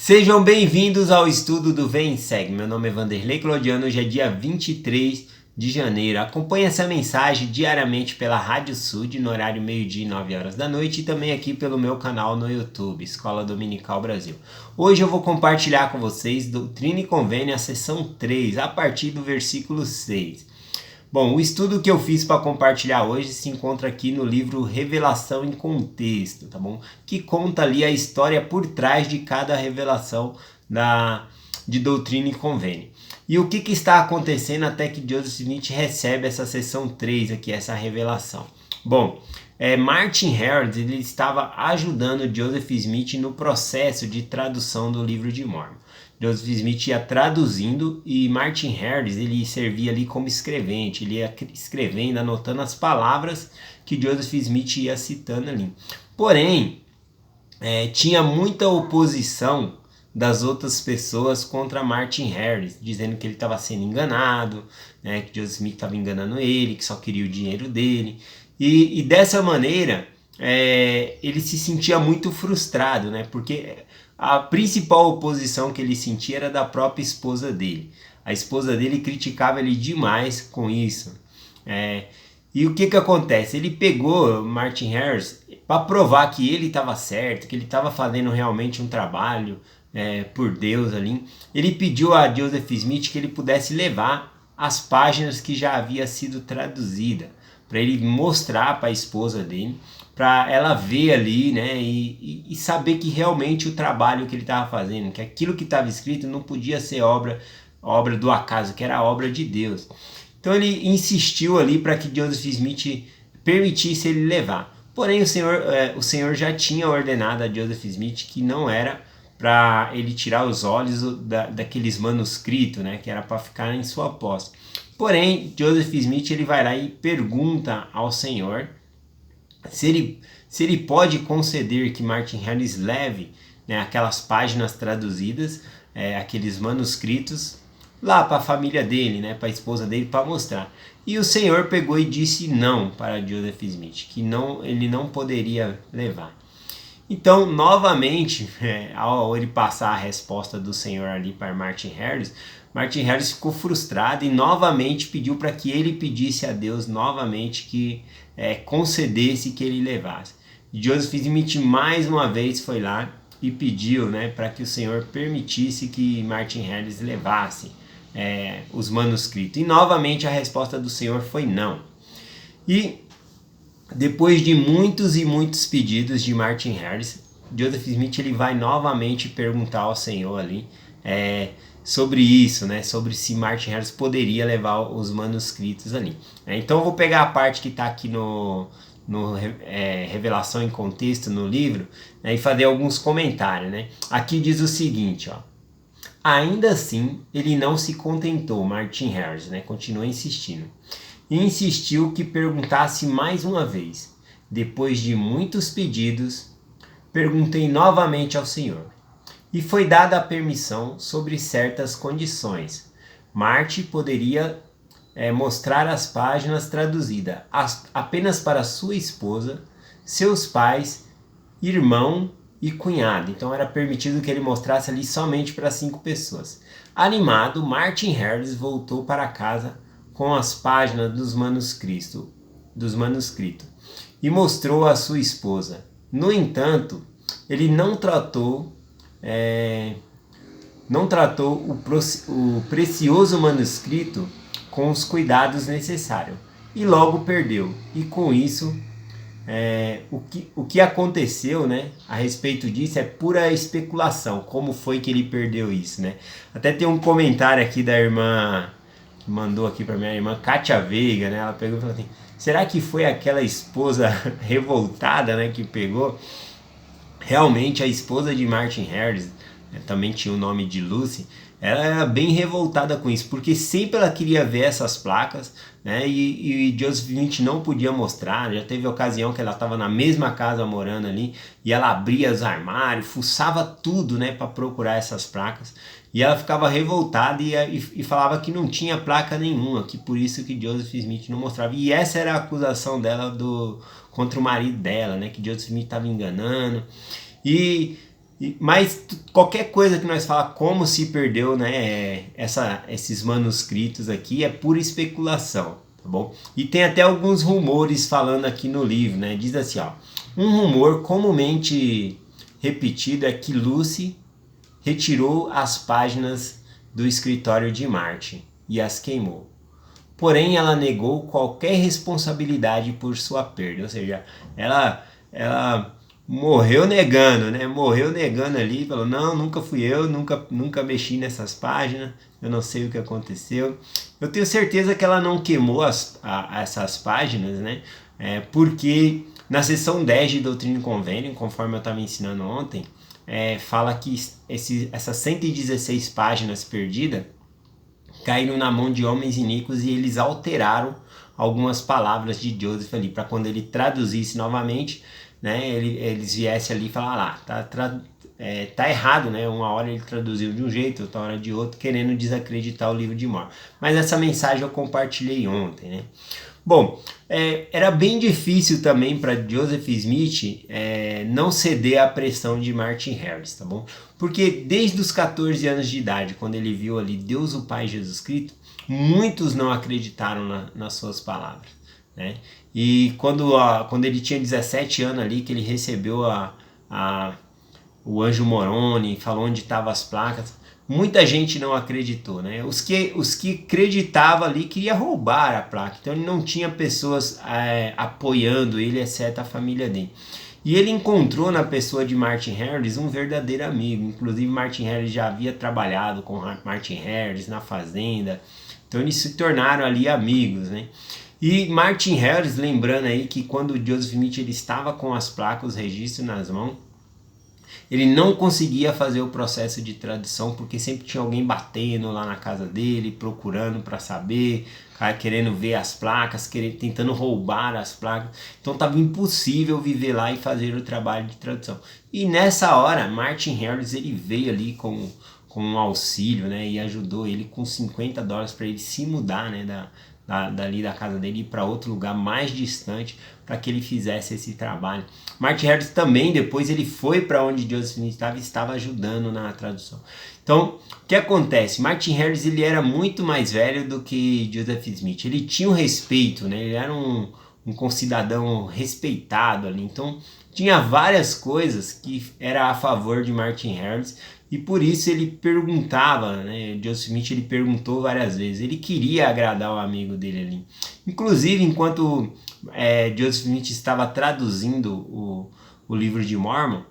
Sejam bem-vindos ao estudo do Vem e Segue. Meu nome é Vanderlei Claudiano, hoje é dia 23 de janeiro. Acompanhe essa mensagem diariamente pela Rádio Sud, no horário meio-dia e 9 horas da noite, e também aqui pelo meu canal no YouTube, Escola Dominical Brasil. Hoje eu vou compartilhar com vocês Doutrina e Convênio, a seção 3, a partir do versículo 6. Bom, o estudo que eu fiz para compartilhar hoje se encontra aqui no livro Revelação em Contexto, tá bom? Que conta ali a história por trás de cada revelação de Doutrina e Convênio. E o que está acontecendo até que Joseph Smith recebe essa seção 3 aqui, essa revelação? Bom, Martin Harris ele estava ajudando Joseph Smith no processo de tradução do livro de Mormon. Joseph Smith ia traduzindo e Martin Harris ele servia ali como escrevente, ele ia escrevendo, anotando as palavras que Joseph Smith ia citando ali. Porém, tinha muita oposição das outras pessoas contra Martin Harris, dizendo que ele estava sendo enganado, né, que Joseph Smith estava enganando ele, que só queria o dinheiro dele. E dessa maneira, ele se sentia muito frustrado, né, porque a principal oposição que ele sentia era da própria esposa dele. A esposa dele criticava ele demais com isso. E o que acontece? Ele pegou Martin Harris para provar que ele estava certo, que ele estava fazendo realmente um trabalho por Deus ali. Ele pediu a Joseph Smith que ele pudesse levar as páginas que já havia sido traduzida, para ele mostrar para a esposa dele, para ela ver ali, né, e saber que realmente o trabalho que ele estava fazendo, que aquilo que estava escrito não podia ser obra do acaso, que era a obra de Deus. Então ele insistiu ali para que Joseph Smith permitisse ele levar. Porém o Senhor já tinha ordenado a Joseph Smith que não era para ele tirar os olhos daqueles manuscritos, né, que era para ficar em sua posse. Porém, Joseph Smith ele vai lá e pergunta ao Senhor se ele pode conceder que Martin Harris leve, né, aquelas páginas traduzidas, aqueles manuscritos, lá para a família dele, né, para a esposa dele, para mostrar. E o Senhor pegou e disse não para Joseph Smith, que ele não poderia levar. Então, novamente, ao ele passar a resposta do Senhor ali para Martin Harris ficou frustrado e novamente pediu para que ele pedisse a Deus novamente que concedesse que ele levasse. Joseph Smith mais uma vez foi lá e pediu, né, para que o Senhor permitisse que Martin Harris levasse os manuscritos. E novamente a resposta do Senhor foi não. E depois de muitos e muitos pedidos de Martin Harris, Joseph Smith ele vai novamente perguntar ao Senhor ali sobre isso, né? Sobre se Martin Harris poderia levar os manuscritos ali. Então eu vou pegar a parte que está aqui no Revelação em Contexto no livro, né, e fazer alguns comentários, né? Aqui diz o seguinte, ó. Ainda assim, ele não se contentou, Martin Harris, né? Continua insistindo. E insistiu que perguntasse mais uma vez. Depois de muitos pedidos, perguntei novamente ao Senhor. E foi dada a permissão sobre certas condições. Martin poderia mostrar as páginas traduzidas apenas para sua esposa, seus pais, irmão e cunhado. Então era permitido que ele mostrasse ali somente para 5 pessoas. Animado, Martin Harris voltou para casa com as páginas dos manuscritos e mostrou à sua esposa. No entanto, ele não tratou o precioso manuscrito com os cuidados necessários e logo perdeu. E com isso, o que aconteceu, né, a respeito disso é pura especulação. Como foi que ele perdeu isso, né? Até tem um comentário aqui da irmã que mandou aqui para minha irmã Kátia Veiga, né? Ela pegou e falou assim: será que foi aquela esposa revoltada, né, que pegou? Realmente a esposa de Martin Harris, também tinha o nome de Lucy, ela era bem revoltada com isso, porque sempre ela queria ver essas placas, né, e Joseph Smith não podia mostrar. Já teve ocasião que ela estava na mesma casa morando ali, e ela abria os armários, fuçava tudo, né, para procurar essas placas, e ela ficava revoltada e falava que não tinha placa nenhuma, que por isso que Joseph Smith não mostrava. E essa era a acusação dela contra o marido dela, né, que Joseph Smith estava enganando. E Mas qualquer coisa que nós falar como se perdeu, né, esses manuscritos aqui é pura especulação, tá bom? E tem até alguns rumores falando aqui no livro, né? Diz assim, ó, um rumor comumente repetido é que Lucy retirou as páginas do escritório de Martin e as queimou. Porém, ela negou qualquer responsabilidade por sua perda, ou seja, ela morreu negando, né? Morreu negando ali, falou: não, nunca fui eu, nunca mexi nessas páginas, eu não sei o que aconteceu. Eu tenho certeza que ela não queimou essas páginas, né? Porque na seção 10 de Doutrina e Convênio, conforme eu estava ensinando ontem, fala que essas 116 páginas perdidas caíram na mão de homens iníquos e eles alteraram algumas palavras de Joseph ali, para quando ele traduzisse novamente, né, eles viessem ali e falar tá errado, né? Uma hora ele traduziu de um jeito, outra hora de outro, querendo desacreditar o livro de Mormon. Mas essa mensagem eu compartilhei ontem, né? Bom, era bem difícil também para Joseph Smith não ceder à pressão de Martin Harris, tá bom? Porque desde os 14 anos de idade, quando ele viu ali Deus o Pai Jesus Cristo, muitos não acreditaram nas suas palavras, né? E quando ele tinha 17 anos ali, que ele recebeu o anjo Moroni, falou onde estavam as placas, muita gente não acreditou, né? Os que acreditavam ali queriam roubar a placa, então ele não tinha pessoas apoiando ele, exceto a família dele. E ele encontrou na pessoa de Martin Harris um verdadeiro amigo. Inclusive Martin Harris já havia trabalhado com Martin Harris na fazenda, então eles se tornaram ali amigos, né? E Martin Harris, lembrando aí que quando o Joseph Smith ele estava com as placas, os registros nas mãos, ele não conseguia fazer o processo de tradução porque sempre tinha alguém batendo lá na casa dele, procurando para saber, querendo ver as placas, tentando roubar as placas. Então estava impossível viver lá e fazer o trabalho de tradução. E nessa hora, Martin Harris ele veio ali com um auxílio, né, e ajudou ele com $50 para ele se mudar, né, dali da casa dele e ir para outro lugar mais distante para que ele fizesse esse trabalho. Martin Harris também depois ele foi para onde Joseph Smith estava ajudando na tradução. Então, o que acontece? Martin Harris ele era muito mais velho do que Joseph Smith. Ele tinha um respeito, né? Ele era um concidadão respeitado ali. Então, tinha várias coisas que era a favor de Martin Harris. E por isso ele perguntava, né? Joseph Smith ele perguntou várias vezes. Ele queria agradar o amigo dele ali. Inclusive, enquanto Joseph Smith estava traduzindo o livro de Mormon,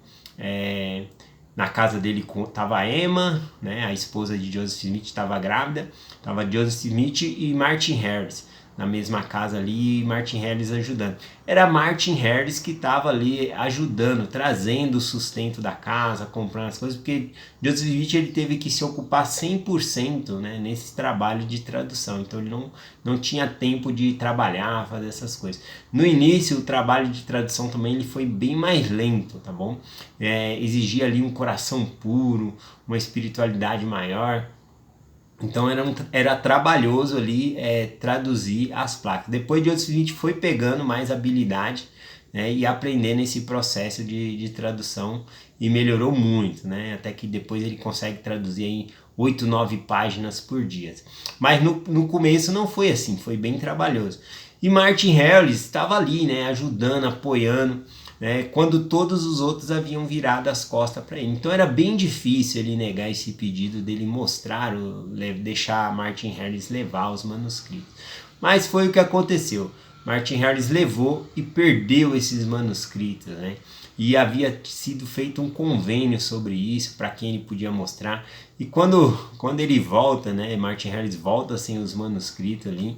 na casa dele estava a Emma, né? A esposa de Joseph Smith estava grávida. Estava Joseph Smith e Martin Harris na mesma casa ali, e Martin Harris ajudando. Era Martin Harris que estava ali ajudando, trazendo o sustento da casa, comprando as coisas, porque Joseph Smith ele teve que se ocupar 100%, né, nesse trabalho de tradução, então ele não tinha tempo de trabalhar, fazer essas coisas. No início, o trabalho de tradução também ele foi bem mais lento, tá bom? Exigia ali um coração puro, uma espiritualidade maior. Então era trabalhoso ali traduzir as placas. Depois de Joseph Smith foi pegando mais habilidade, né, e aprendendo esse processo de tradução e melhorou muito, né, até que depois ele consegue traduzir em 8, 9 páginas por dia. Mas no começo não foi assim, foi bem trabalhoso. E Martin Harris estava ali, né, ajudando, apoiando, né, quando todos os outros haviam virado as costas para ele. Então era bem difícil ele negar esse pedido dele mostrar, deixar Martin Harris levar os manuscritos. Mas foi o que aconteceu. Martin Harris levou e perdeu esses manuscritos, né? E havia sido feito um convênio sobre isso, para quem ele podia mostrar. E quando ele volta, né, Martin Harris volta sem os manuscritos ali,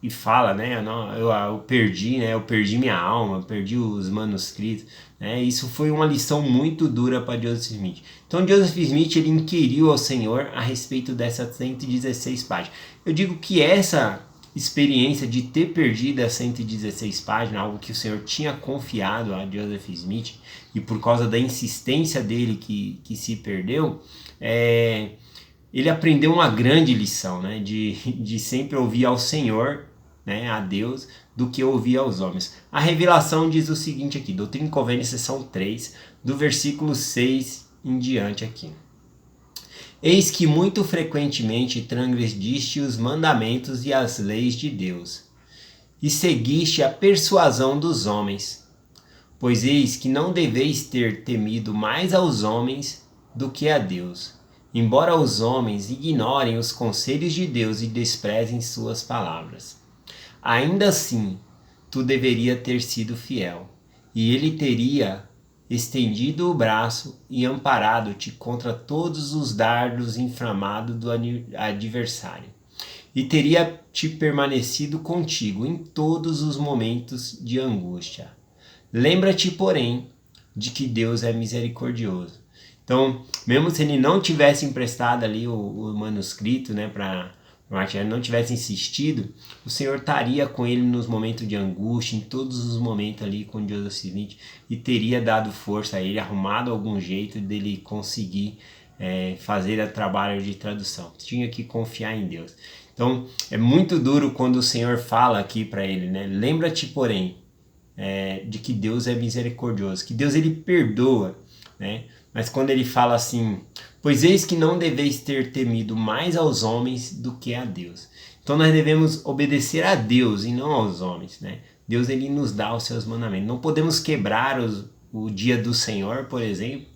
e fala, né, eu perdi, né, eu perdi minha alma, perdi os manuscritos, né, isso foi uma lição muito dura para Joseph Smith. Então Joseph Smith ele inquiriu ao Senhor a respeito dessas 116 páginas. Eu digo que essa experiência de ter perdido as 116 páginas, algo que o Senhor tinha confiado a Joseph Smith, e por causa da insistência dele que se perdeu, ele aprendeu uma grande lição, né, de sempre ouvir ao Senhor, né, a Deus, do que ouvir aos homens. A revelação diz o seguinte aqui, Doutrina e Convênio, seção 3, do versículo 6 em diante aqui. Eis que muito frequentemente transgrediste os mandamentos e as leis de Deus, e seguiste a persuasão dos homens. Pois eis que não deveis ter temido mais aos homens do que a Deus, embora os homens ignorem os conselhos de Deus e desprezem suas palavras. Ainda assim, tu deveria ter sido fiel, e ele teria estendido o braço e amparado-te contra todos os dardos inflamados do adversário, e teria te permanecido contigo em todos os momentos de angústia. Lembra-te, porém, de que Deus é misericordioso. Então, mesmo se ele não tivesse emprestado ali o manuscrito, né, para Martin, não tivesse insistido, o Senhor estaria com ele nos momentos de angústia, em todos os momentos ali com Joseph Smith, e teria dado força a ele, arrumado algum jeito dele conseguir fazer o trabalho de tradução. Tinha que confiar em Deus. Então, é muito duro quando o Senhor fala aqui para ele, né? Lembra-te, porém, de que Deus é misericordioso, que Deus ele perdoa, né? Mas quando ele fala assim, pois eis que não deveis ter temido mais aos homens do que a Deus. Então nós devemos obedecer a Deus e não aos homens, né? Deus ele nos dá os seus mandamentos. Não podemos quebrar o dia do Senhor, por exemplo,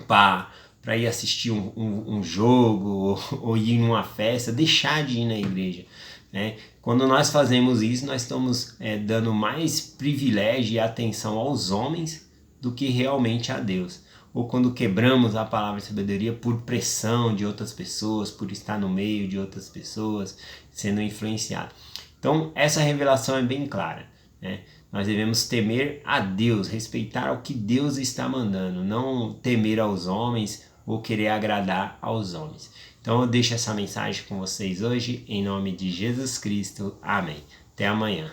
para ir assistir um jogo ou ir em uma festa, deixar de ir na igreja, né? Quando nós fazemos isso, nós estamos dando mais privilégio e atenção aos homens do que realmente a Deus. Ou quando quebramos a palavra de sabedoria por pressão de outras pessoas, por estar no meio de outras pessoas, sendo influenciado. Então, essa revelação é bem clara, né? Nós devemos temer a Deus, respeitar o que Deus está mandando, não temer aos homens ou querer agradar aos homens. Então, eu deixo essa mensagem com vocês hoje, em nome de Jesus Cristo. Amém. Até amanhã.